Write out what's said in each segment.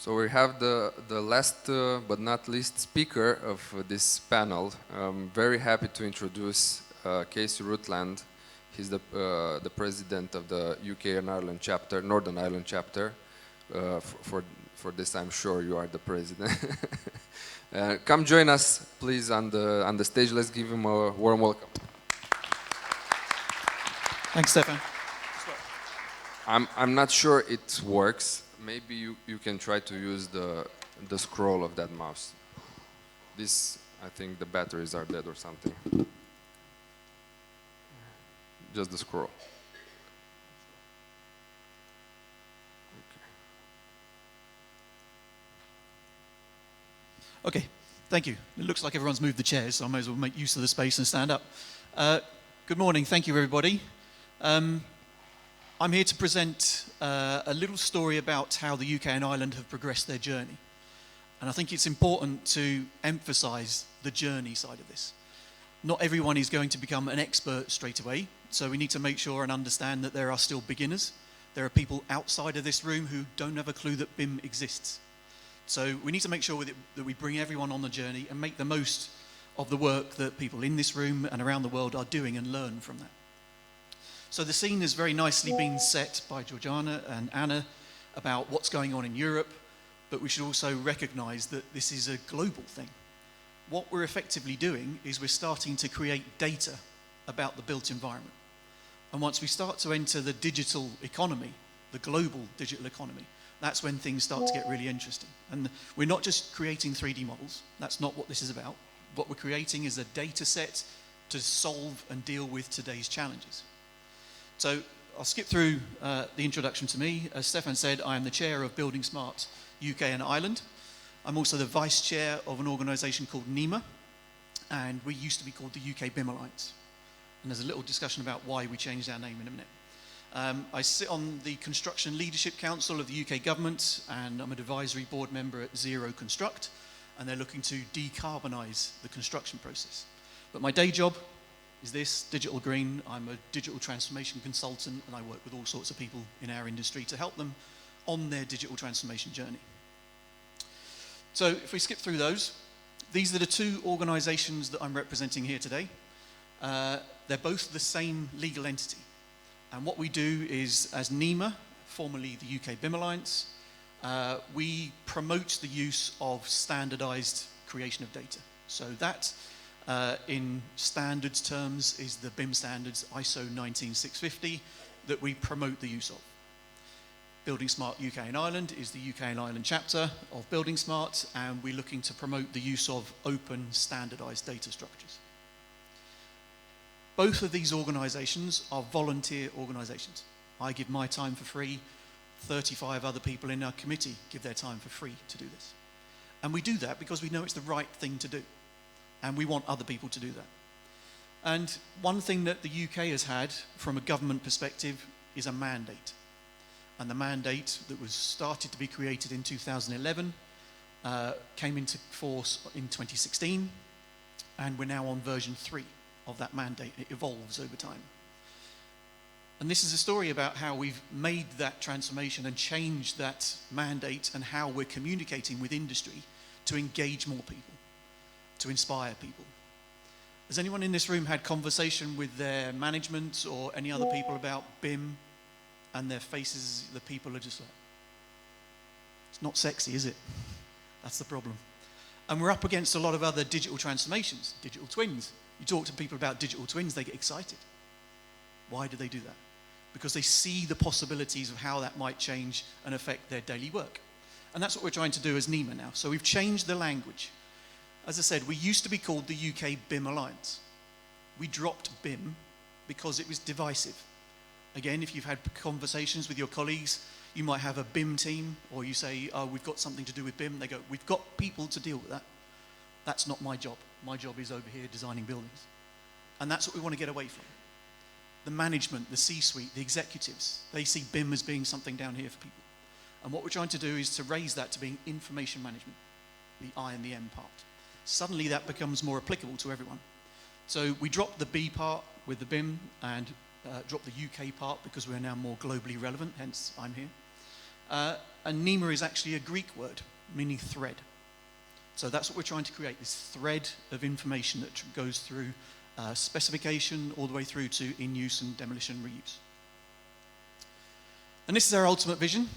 So we have the last but not least speaker of this panel. I'm very happy to introduce Casey Rutland. He's the president of the UK&I chapter, Northern Ireland chapter. For this, I'm sure you are the president. Come join us, please, on the stage. Let's give him a warm welcome. Thanks, Stefan. I'm not sure it works. Maybe you can try to use the scroll of that mouse. This, I think the batteries are dead or something. Just the scroll. Okay, thank you. It looks like everyone's moved the chairs, so I may as well make use of the space and stand up. Good morning, thank you everybody. I'm here to present a little story about how the UK and Ireland have progressed their journey. And I think it's important to emphasize the journey side of this. Not everyone is going to become an expert straight away, so we need to make sure and understand that there are still beginners. There are people outside of this room who don't have a clue that BIM exists. So we need to make sure that we bring everyone on the journey and make the most of the work that people in this room and around the world are doing and learn from that. So the scene has very nicely been set by Georgiana and Anna about what's going on in Europe, but we should also recognize that this is a global thing. What we're effectively doing is we're starting to create data about the built environment. And once we start to enter the digital economy, the global digital economy, that's when things start to get really interesting. And we're not just creating 3D models. That's not what this is about. What we're creating is a data set to solve and deal with today's challenges. So I'll skip through the introduction to me. As Stefan said, I am the chair of Building Smart UK and Ireland. I'm also the vice chair of an organisation called NEMA, and we used to be called the UK BIM Alliance. And there's a little discussion about why we changed our name in a minute. I sit on the Construction Leadership Council of the UK government, and I'm an advisory board member at Zero Construct, and they're looking to decarbonise the construction process. But my day job is this, Digital Green. I'm a digital transformation consultant, and I work with all sorts of people in our industry to help them on their digital transformation journey. So if we skip through those, these are the two organisations that I'm representing here today. They're both the same legal entity. And what we do is, as NEMA, formerly the UK BIM Alliance, we promote the use of standardised creation of data. So that, in standards terms, is the BIM standards ISO 19650 that we promote the use of. Building Smart UK and Ireland is the UK and Ireland chapter of Building Smart, and we're looking to promote the use of open standardised data structures. Both of these organisations are volunteer organisations. I give my time for free. 35 other people in our committee give their time for free to do this. And we do that because we know it's the right thing to do. And we want other people to do that. And one thing that the UK has had from a government perspective is a mandate. And the mandate that was started to be created in 2011 came into force in 2016. And we're now on version 3 of that mandate. It evolves over time. And this is a story about how we've made that transformation and changed that mandate and how we're communicating with industry to engage more people, to inspire people. Has anyone in this room had conversation with their management or any other people about BIM, and their faces, the people are just like, it's not sexy, is it? That's the problem. And we're up against a lot of other digital transformations, digital twins. You talk to people about digital twins, they get excited. Why do they do that? Because they see the possibilities of how that might change and affect their daily work. And that's what we're trying to do as NEMA now. So we've changed the language. As I said, we used to be called the UK BIM Alliance. We dropped BIM because it was divisive. Again, if you've had conversations with your colleagues, you might have a BIM team, or you say, oh, we've got something to do with BIM. They go, we've got people to deal with that. That's not my job. My job is over here designing buildings. And that's what we want to get away from. The management, the C-suite, the executives, they see BIM as being something down here for people. And what we're trying to do is to raise that to being information management, the I and the M part. Suddenly that becomes more applicable to everyone. So we dropped the B part with the BIM and dropped the UK part because we're now more globally relevant, hence I'm here. And NEMA is actually a Greek word, meaning thread. So that's what we're trying to create, this thread of information that goes through specification all the way through to in-use and demolition and reuse. And this is our ultimate vision,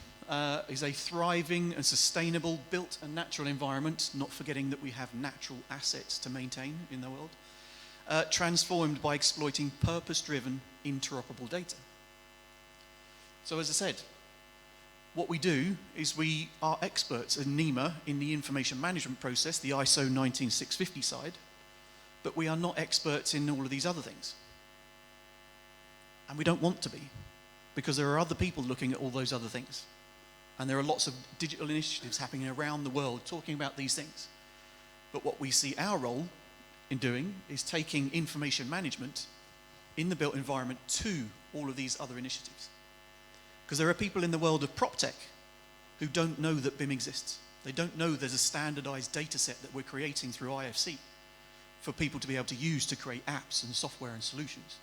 is a thriving and sustainable built and natural environment, not forgetting that we have natural assets to maintain in the world, transformed by exploiting purpose-driven, interoperable data. So as I said, what we do is we are experts in NEMA in the information management process, the ISO 19650 side, but we are not experts in all of these other things. And we don't want to be, because there are other people looking at all those other things. And there are lots of digital initiatives happening around the world talking about these things. But what we see our role in doing is taking information management in the built environment to all of these other initiatives. Because there are people in the world of prop tech who don't know that BIM exists. They don't know there's a standardized data set that we're creating through IFC for people to be able to use to create apps and software and solutions.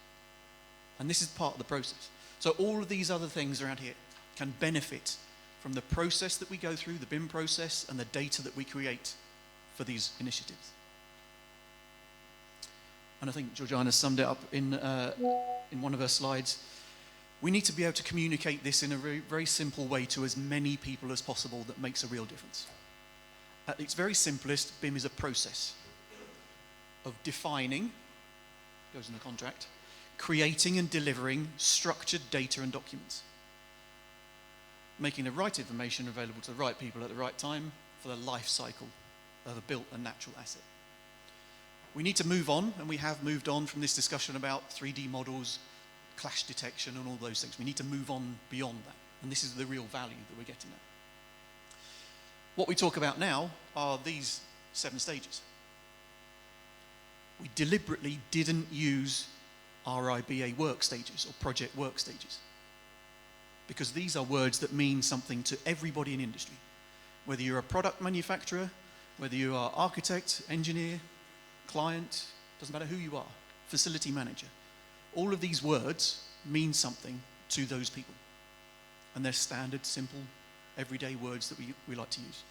And this is part of the process. So all of these other things around here can benefit from the process that we go through, the BIM process, and the data that we create for these initiatives. And I think Georgiana summed it up in one of her slides. We need to be able to communicate this in a very, very simple way to as many people as possible that makes a real difference. At its very simplest, BIM is a process of defining, goes in the contract, creating and delivering structured data and documents, making the right information available to the right people at the right time for the life cycle of a built and natural asset. We need to move on, and we have moved on from this discussion about 3D models, clash detection and all those things. We need to move on beyond that, and this is the real value that we're getting at. What we talk about now are these 7 stages. We deliberately didn't use RIBA work stages or project work stages, because these are words that mean something to everybody in industry. Whether you're a product manufacturer, whether you are architect, engineer, client, doesn't matter who you are, facility manager. All of these words mean something to those people. And they're standard, simple, everyday words that we like to use.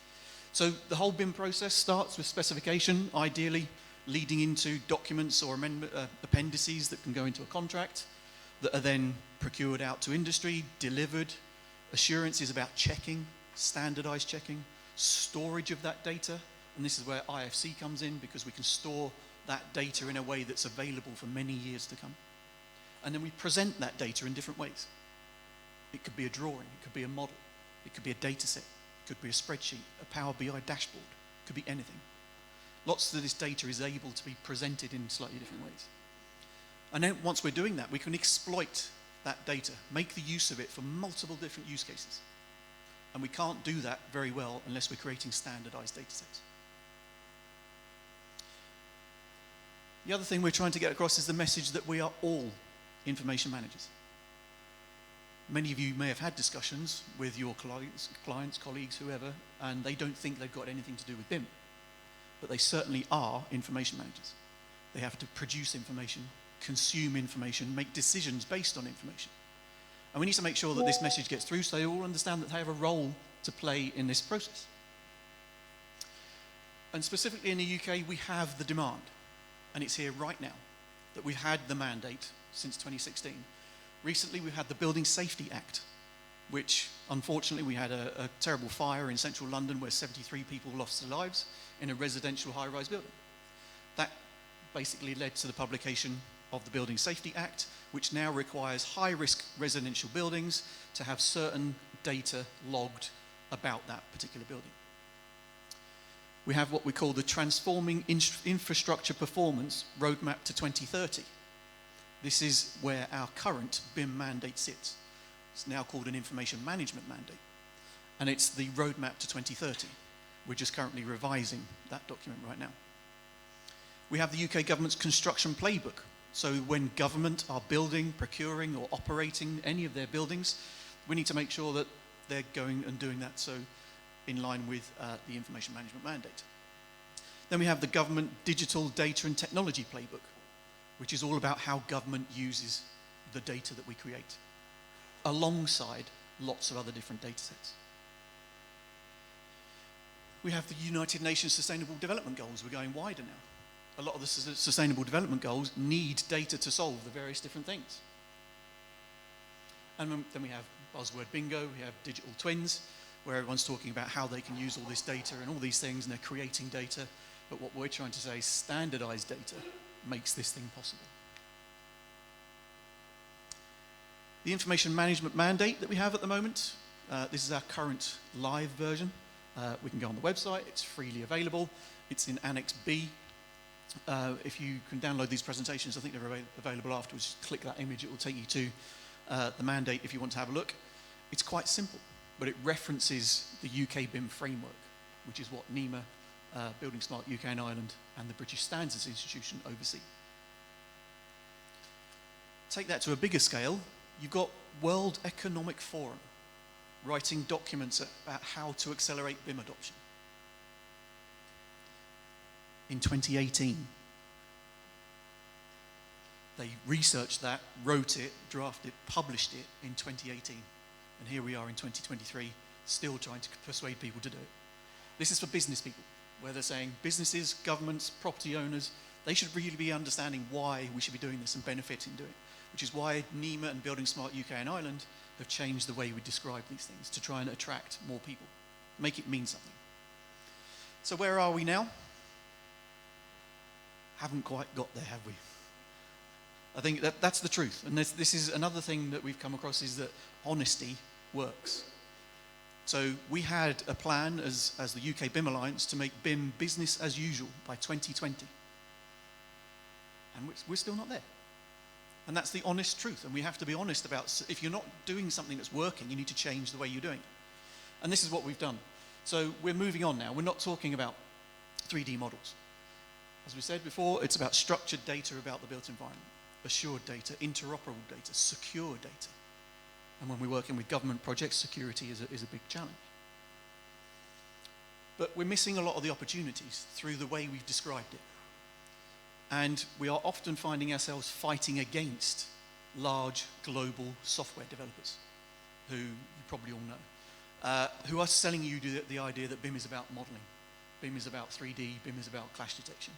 So the whole BIM process starts with specification, ideally leading into documents or appendices that can go into a contract that are then procured out to industry, delivered. Assurance is about checking, standardized checking, storage of that data. And this is where IFC comes in, because we can store that data in a way that's available for many years to come. And then we present that data in different ways. It could be a drawing, it could be a model, it could be a data set, it could be a spreadsheet, a Power BI dashboard, it could be anything. Lots of this data is able to be presented in slightly different ways. And then once we're doing that, we can exploit that data, make the use of it for multiple different use cases. And we can't do that very well unless we're creating standardized data sets. The other thing we're trying to get across is the message that we are all information managers. Many of you may have had discussions with your clients, colleagues, whoever, and they don't think they've got anything to do with BIM. But they certainly are information managers. They have to produce information, consume information, make decisions based on information. And we need to make sure that this message gets through so they all understand that they have a role to play in this process. And specifically in the UK, we have the demand. And it's here right now that we've had the mandate since 2016. Recently, we've had the Building Safety Act, which unfortunately we had a terrible fire in central London where 73 people lost their lives in a residential high-rise building. That basically led to the publication of the Building Safety Act, which now requires high-risk residential buildings to have certain data logged about that particular building. We have what we call the Transforming Infrastructure Performance Roadmap to 2030. This is where our current BIM mandate sits. It's now called an Information Management Mandate. And it's the roadmap to 2030. We're just currently revising that document right now. We have the UK government's construction playbook. So when government are building, procuring, or operating any of their buildings, we need to make sure that they're going and doing that so in line with the Information Management Mandate. Then we have the Government Digital Data and Technology Playbook, which is all about how government uses the data that we create, alongside lots of other different data sets. We have the United Nations Sustainable Development Goals. We're going wider now. A lot of the Sustainable Development Goals need data to solve the various different things. And then we have buzzword bingo, we have digital twins, where everyone's talking about how they can use all this data and all these things, and they're creating data. But what we're trying to say is standardized data makes this thing possible. The information management mandate that we have at the moment, this is our current live version. We can go on the website, it's freely available. It's in Annex B. If you can download these presentations, I think they're available afterwards. Just click that image, it will take you to the mandate if you want to have a look. It's quite simple, but it references the UK BIM framework, which is what NEMA, Building Smart UK and Ireland, and the British Standards Institution oversee. Take that to a bigger scale, you've got World Economic Forum writing documents about how to accelerate BIM adoption. In 2018, they researched that, wrote it, drafted it, published it in 2018. And here we are in 2023, still trying to persuade people to do it. This is for business people, where they're saying businesses, governments, property owners, they should really be understanding why we should be doing this and benefiting doing it. Which is why NEMA and Building Smart UK and Ireland have changed the way we describe these things to try and attract more people, make it mean something. So where are we now? Haven't quite got there, have we? I think that's the truth. And this is another thing that we've come across, is that honesty works. So we had a plan as the UK BIM Alliance to make BIM business as usual by 2020. And we're still not there. And that's the honest truth. And we have to be honest about, if you're not doing something that's working, you need to change the way you're doing it. And this is what we've done. So we're moving on now. We're not talking about 3D models. As we said before, it's about structured data about the built environment, assured data, interoperable data, secure data. And when we're working with government projects, security is a big challenge. But we're missing a lot of the opportunities through the way we've described it. And we are often finding ourselves fighting against large global software developers, who you probably all know, who are selling you the idea that BIM is about modeling, BIM is about 3D, BIM is about clash detection.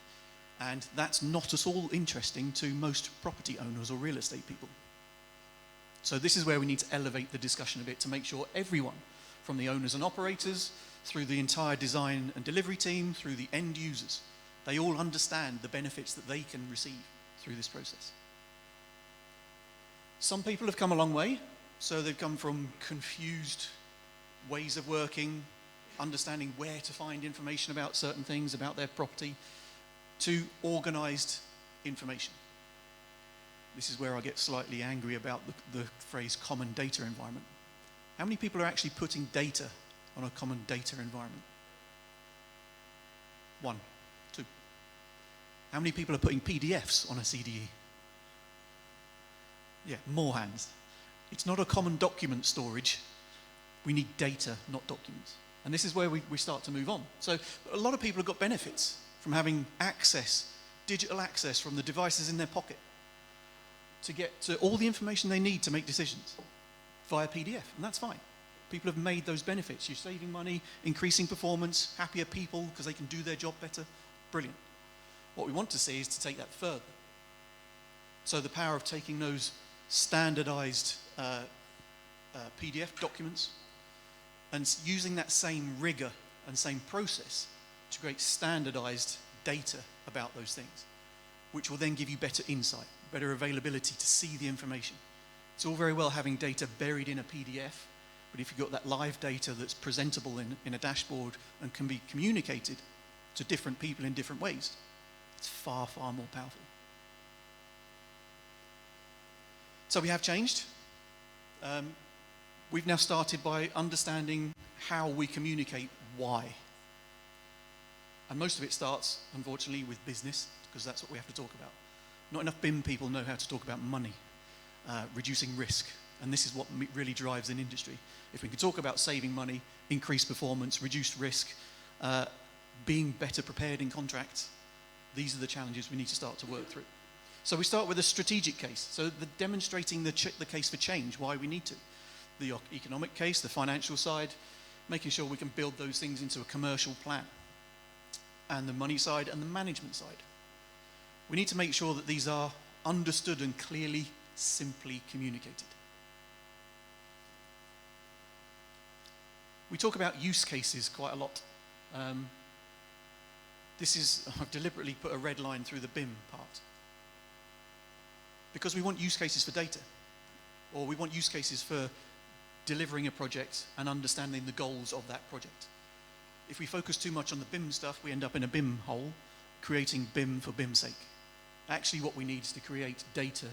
And that's not at all interesting to most property owners or real estate people. So this is where we need to elevate the discussion a bit to make sure everyone, from the owners and operators, through the entire design and delivery team, through the end users, they all understand the benefits that they can receive through this process. Some people have come a long way, so they've come from confused ways of working, understanding where to find information about certain things, about their property, to organized information. This is where I get slightly angry about the phrase common data environment. How many people are actually putting data on a common data environment? 1, 2. How many people are putting PDFs on a CDE? Yeah, more hands. It's not a common document storage. We need data, not documents. And this is where we start to move on. So a lot of people have got benefits from having access, digital access from the devices in their pocket to get to all the information they need to make decisions via PDF, and that's fine. People have made those benefits. You're saving money, increasing performance, happier people because they can do their job better. Brilliant. What we want to see is to take that further. So the power of taking those standardized PDF documents and using that same rigor and same process to create standardized data about those things, which will then give you better insight, better availability to see the information. It's all very well having data buried in a PDF, but if you've got that live data that's presentable in a dashboard and can be communicated to different people in different ways, it's far, far more powerful. So we have changed. We've now started by understanding how we communicate why. And most of it starts, unfortunately, with business, because that's what we have to talk about. Not enough BIM people know how to talk about money, reducing risk, and this is what really drives an industry. If we can talk about saving money, increased performance, reduced risk, being better prepared in contracts, these are the challenges we need to start to work through. So we start with a strategic case, so demonstrating the case for change, why we need to. The economic case, the financial side, making sure we can build those things into a commercial plan, and the money side and the management side. We need to make sure that these are understood and clearly, simply communicated. We talk about use cases quite a lot. I've deliberately put a red line through the BIM part, because we want use cases for data, or we want use cases for delivering a project and understanding the goals of that project. If we focus too much on the BIM stuff, we end up in a BIM hole, creating BIM for BIM's sake. Actually, what we need is to create data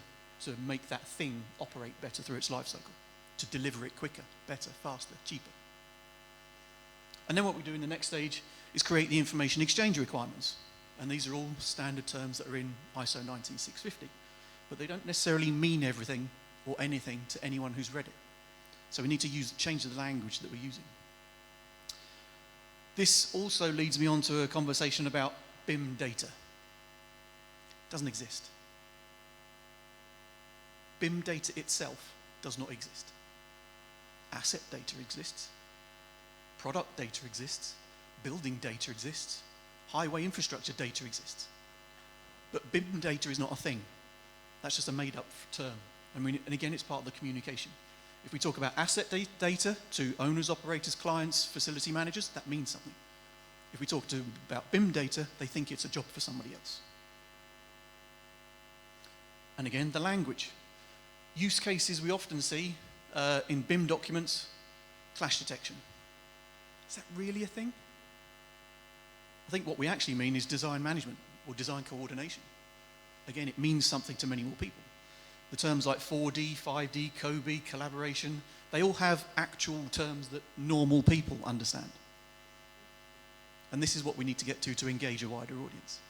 to make that thing operate better through its life cycle, to deliver it quicker, better, faster, cheaper. And then what we do in the next stage is create the information exchange requirements. And these are all standard terms that are in ISO 19650. But they don't necessarily mean everything or anything to anyone who's read it. So we need to change the language that we're using. This also leads me on to a conversation about BIM data. It doesn't exist. BIM data itself does not exist. Asset data exists. Product data exists. Building data exists. Highway infrastructure data exists. But BIM data is not a thing. That's just a made-up term. And again, it's part of the communication. If we talk about asset data to owners, operators, clients, facility managers, that means something. If we talk about BIM data, they think it's a job for somebody else. And again, the language. Use cases we often see in BIM documents, clash detection. Is that really a thing? I think what we actually mean is design management or design coordination. Again, it means something to many more people. The terms like 4D, 5D, COBE, collaboration, they all have actual terms that normal people understand. And this is what we need to get to engage a wider audience.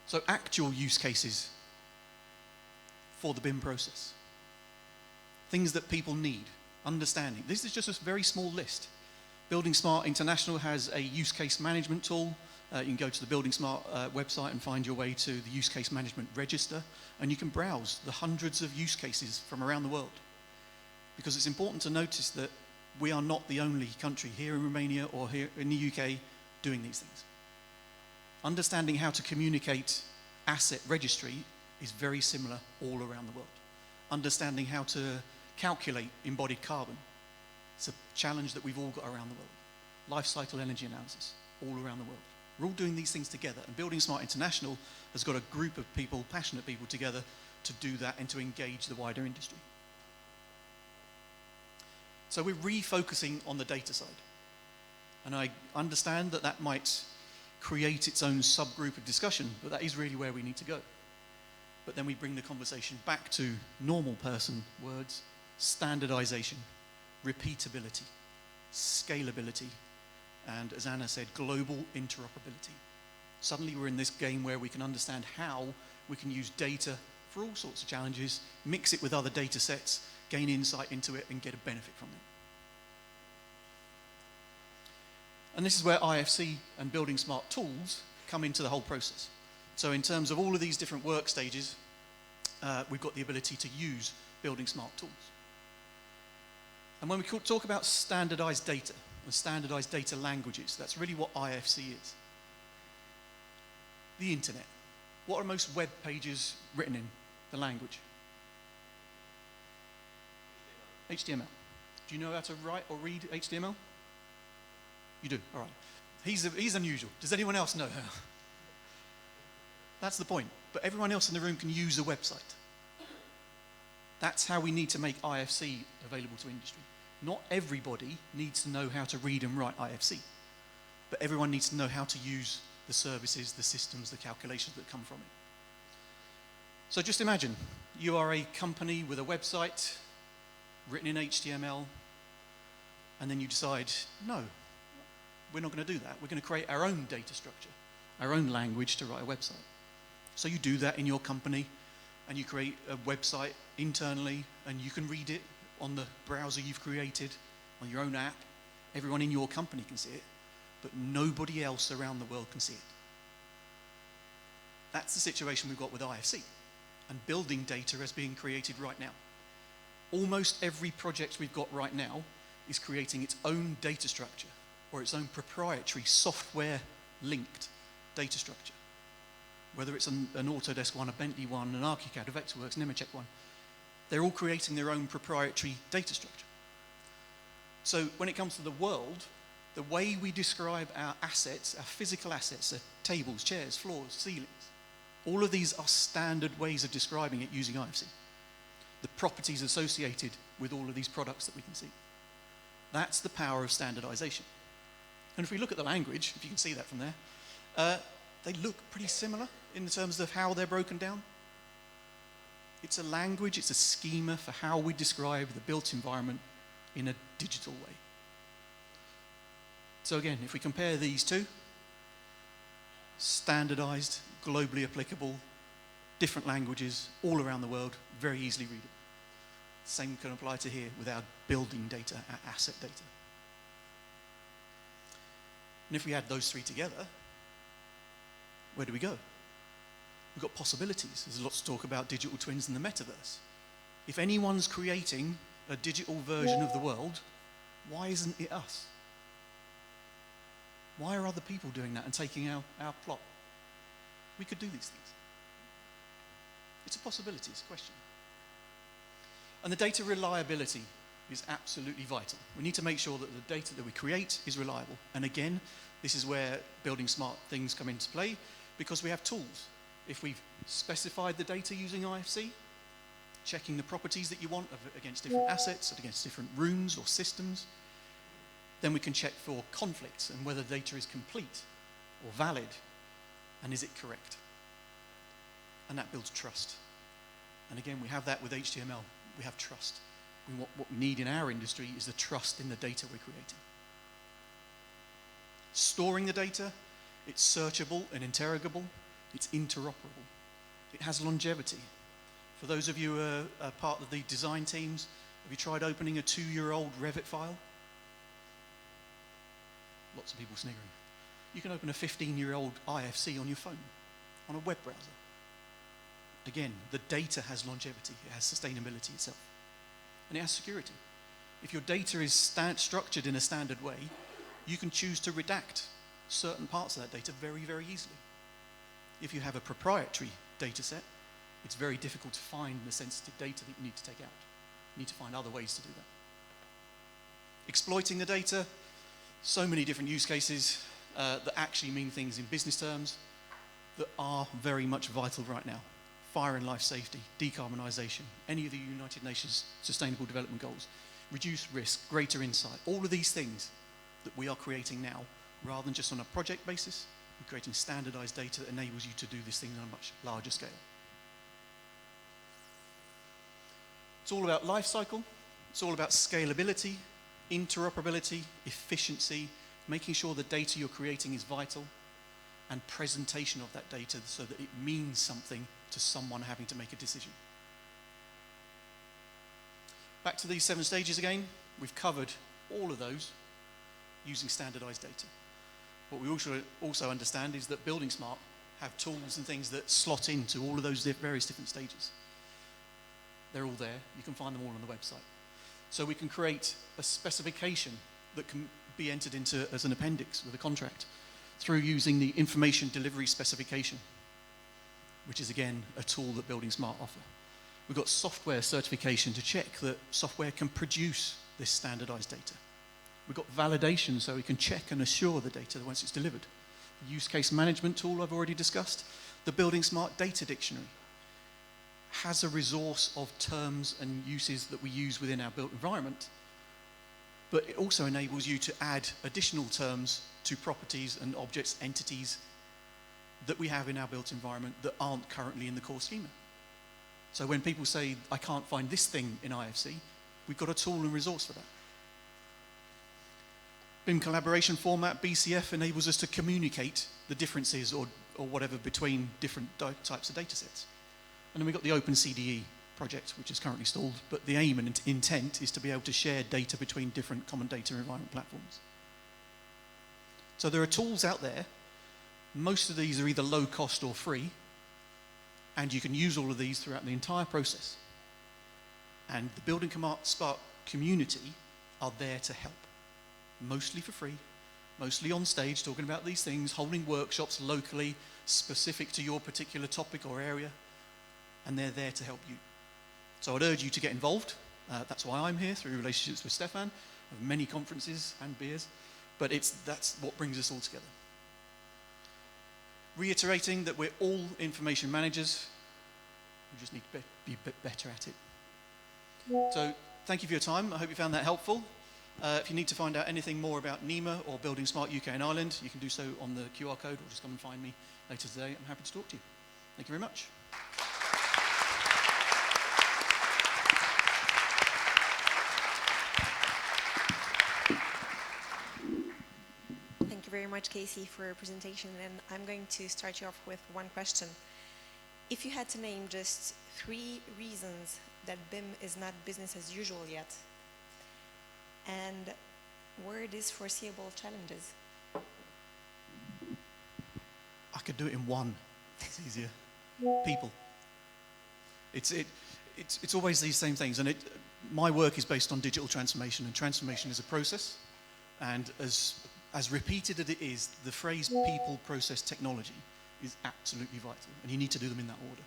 So actual use cases for the BIM process. Things that people need, understanding. This is just a very small list. Building Smart International has a use case management tool. You can go to the Building Smart website and find your way to the use case management register, and you can browse the hundreds of use cases from around the world. Because it's important to notice that we are not the only country here in Romania or here in the UK doing these things. Understanding how to communicate asset registry is very similar all around the world. Understanding how to calculate embodied carbon, it's a challenge that we've all got around the world. Life cycle energy analysis, all around the world. We're all doing these things together, and Building Smart International has got a group of people, passionate people together to do that and to engage the wider industry. So we're refocusing on the data side. And I understand that that might create its own subgroup of discussion, but that is really where we need to go. But then we bring the conversation back to normal person words, standardization, repeatability, scalability, and as Anna said, global interoperability. Suddenly we're in this game where we can understand how we can use data for all sorts of challenges, mix it with other data sets, gain insight into it, and get a benefit from it. And this is where IFC and Building Smart tools come into the whole process. So in terms of all of these different work stages, we've got the ability to use Building Smart tools. And when we talk about standardized data and standardized data languages, that's really what IFC is. The internet. What are most web pages written in? The language. HTML. Do you know how to write or read HTML? You do, all right. He's unusual. Does anyone else know how? That's the point. But everyone else in the room can use a website. That's how we need to make IFC available to industry. Not everybody needs to know how to read and write IFC, but everyone needs to know how to use the services, the systems, the calculations that come from it. So just imagine, you are a company with a website written in HTML, and then you decide, no, we're not going to do that. We're going to create our own data structure, our own language to write a website. So you do that in your company, and you create a website internally, and you can read it on the browser you've created, on your own app. Everyone in your company can see it, but nobody else around the world can see it. That's the situation we've got with IFC, and building data is being created right now. Almost every project we've got right now is creating its own data structure or its own proprietary software-linked data structure. Whether it's an Autodesk one, a Bentley one, an ArchiCAD, a Vectorworks, Nemetschek one, they're all creating their own proprietary data structure. So when it comes to the world, the way we describe our assets, our physical assets, our tables, chairs, floors, ceilings, all of these are standard ways of describing it using IFC. The properties associated with all of these products that we can see. That's the power of standardization. And if we look at the language, if you can see that from there, they look pretty similar in terms of how they're broken down. It's a language, it's a schema for how we describe the built environment in a digital way. So again, if we compare these two, standardized, globally applicable, different languages all around the world, very easily readable. Same can apply to here with our building data, our asset data. And if we add those three together, where do we go? We've got possibilities. There's lots to talk about digital twins and the metaverse. If anyone's creating a digital version of the world, why isn't it us? Why are other people doing that and taking our plot? We could do these things. It's a possibility, it's a question. And the data reliability is absolutely vital. We need to make sure that the data that we create is reliable. And again, this is where building smart things come into play, because we have tools. If we've specified the data using IFC, checking the properties that you want against different assets, against different rooms or systems, then we can check for conflicts and whether the data is complete or valid, and is it correct? And that builds trust. And again, we have that with HTML. We have trust. What we need in our industry is the trust in the data we're creating. Storing the data, it's searchable and interrogable. It's interoperable. It has longevity. For those of you who are part of the design teams, have you tried opening a 2-year-old Revit file? Lots of people sniggering. You can open a 15-year-old IFC on your phone, on a web browser. Again, the data has longevity. It has sustainability itself. And it has security. If your data is structured in a standard way, you can choose to redact certain parts of that data very, very easily. If you have a proprietary data set, it's very difficult to find the sensitive data that you need to take out. You need to find other ways to do that. Exploiting the data, so many different use cases that actually mean things in business terms that are very much vital right now. Fire and life safety, decarbonisation, any of the United Nations Sustainable Development Goals, reduce risk, greater insight, all of these things that we are creating now, rather than just on a project basis, we're creating standardized data that enables you to do this thing on a much larger scale. It's all about life cycle, it's all about scalability, interoperability, efficiency, making sure the data you're creating is vital, and presentation of that data so that it means something to someone having to make a decision. Back to these 7 stages again, we've covered all of those using standardized data. What we also understand is that Building Smart have tools and things that slot into all of those various different stages. They're all there, you can find them all on the website. So we can create a specification that can be entered into as an appendix with a contract through using the information delivery specification, which is again a tool that Building Smart offer. We've got software certification to check that software can produce this standardized data. We've got validation so we can check and assure the data once it's delivered. The use case management tool I've already discussed. The Building Smart data dictionary has a resource of terms and uses that we use within our built environment, but it also enables you to add additional terms to properties and objects, entities that we have in our built environment that aren't currently in the core schema. So when people say, I can't find this thing in IFC, we've got a tool and resource for that. BIM collaboration format, BCF, enables us to communicate the differences or whatever between different types of data sets. And then we've got the Open CDE project, which is currently stalled, but the aim and intent is to be able to share data between different common data environment platforms. So there are tools out there. Most of these are either low cost or free, and you can use all of these throughout the entire process. And the Building Spark community are there to help, mostly for free, mostly on stage talking about these things, holding workshops locally specific to your particular topic or area, and they're there to help you. So I'd urge you to get involved. That's why I'm here, through relationships with Stefan, of many conferences and beers, but that's what brings us all together. Reiterating that we're all information managers, we just need to be a bit better at it. So thank you for your time. I hope you found that helpful. If you need to find out anything more about NEMA or Building Smart UK and Ireland, you can do so on the QR code, or just come and find me later today. I'm happy to talk to you. Thank you very much. Thank you very much, Casey, for your presentation, and I'm going to start you off with one question. If you had to name just 3 reasons that BIM is not business as usual yet, and where it is foreseeable challenges? I could do it in one. It's easier. People. It's always these same things, and my work is based on digital transformation, and transformation is a process. And as repeated as it is, the phrase people, process, technology is absolutely vital, and you need to do them in that order.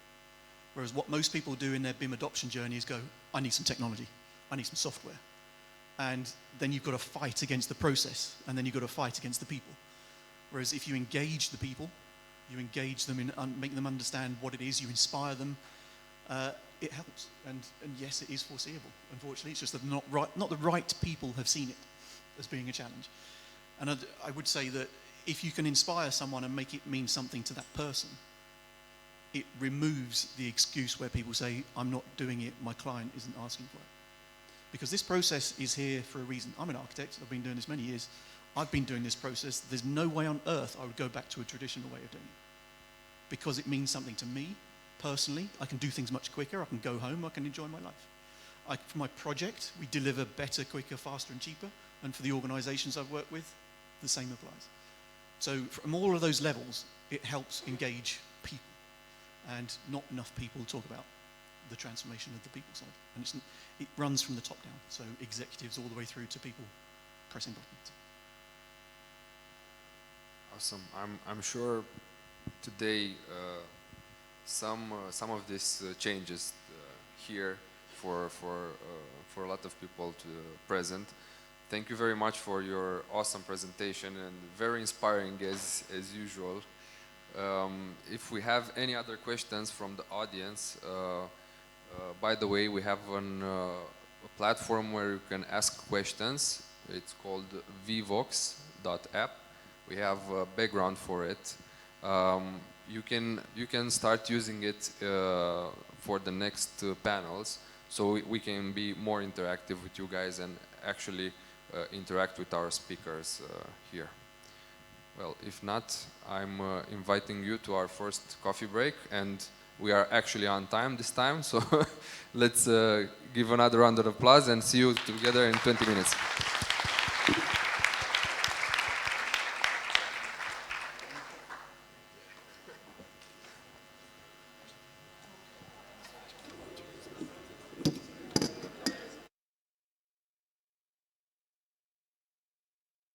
Whereas what most people do in their BIM adoption journey is go, I need some technology, I need some software. And then you've got to fight against the process, and then you've got to fight against the people. Whereas if you engage the people, you engage them in make them understand what it is, you inspire them, it helps. And yes, it is foreseeable. Unfortunately, it's just that not the right people have seen it as being a challenge. And I would say that if you can inspire someone and make it mean something to that person, it removes the excuse where people say, I'm not doing it, my client isn't asking for it. Because this process is here for a reason. I'm an architect, I've been doing this many years. I've been doing this process. There's no way on earth I would go back to a traditional way of doing it. Because it means something to me, personally. I can do things much quicker, I can go home, I can enjoy my life. For my project, we deliver better, quicker, faster and cheaper. And for the organizations I've worked with, the same applies. So from all of those levels, it helps engage people. And not enough people talk about the transformation of the people side. And it runs from the top down, so executives all the way through to people pressing buttons. Awesome. I'm sure today some of these changes here for a lot of people to present. Thank you very much for your awesome presentation and very inspiring as usual. If we have any other questions from the audience, by the way, we have a platform where you can ask questions. It's called vvox.app. We have a background for it. You can start using it for the next panels, so we can be more interactive with you guys and actually interact with our speakers here. Well, if not, I'm inviting you to our first coffee break, and we are actually on time this time, so let's give another round of applause and see you together in 20 minutes.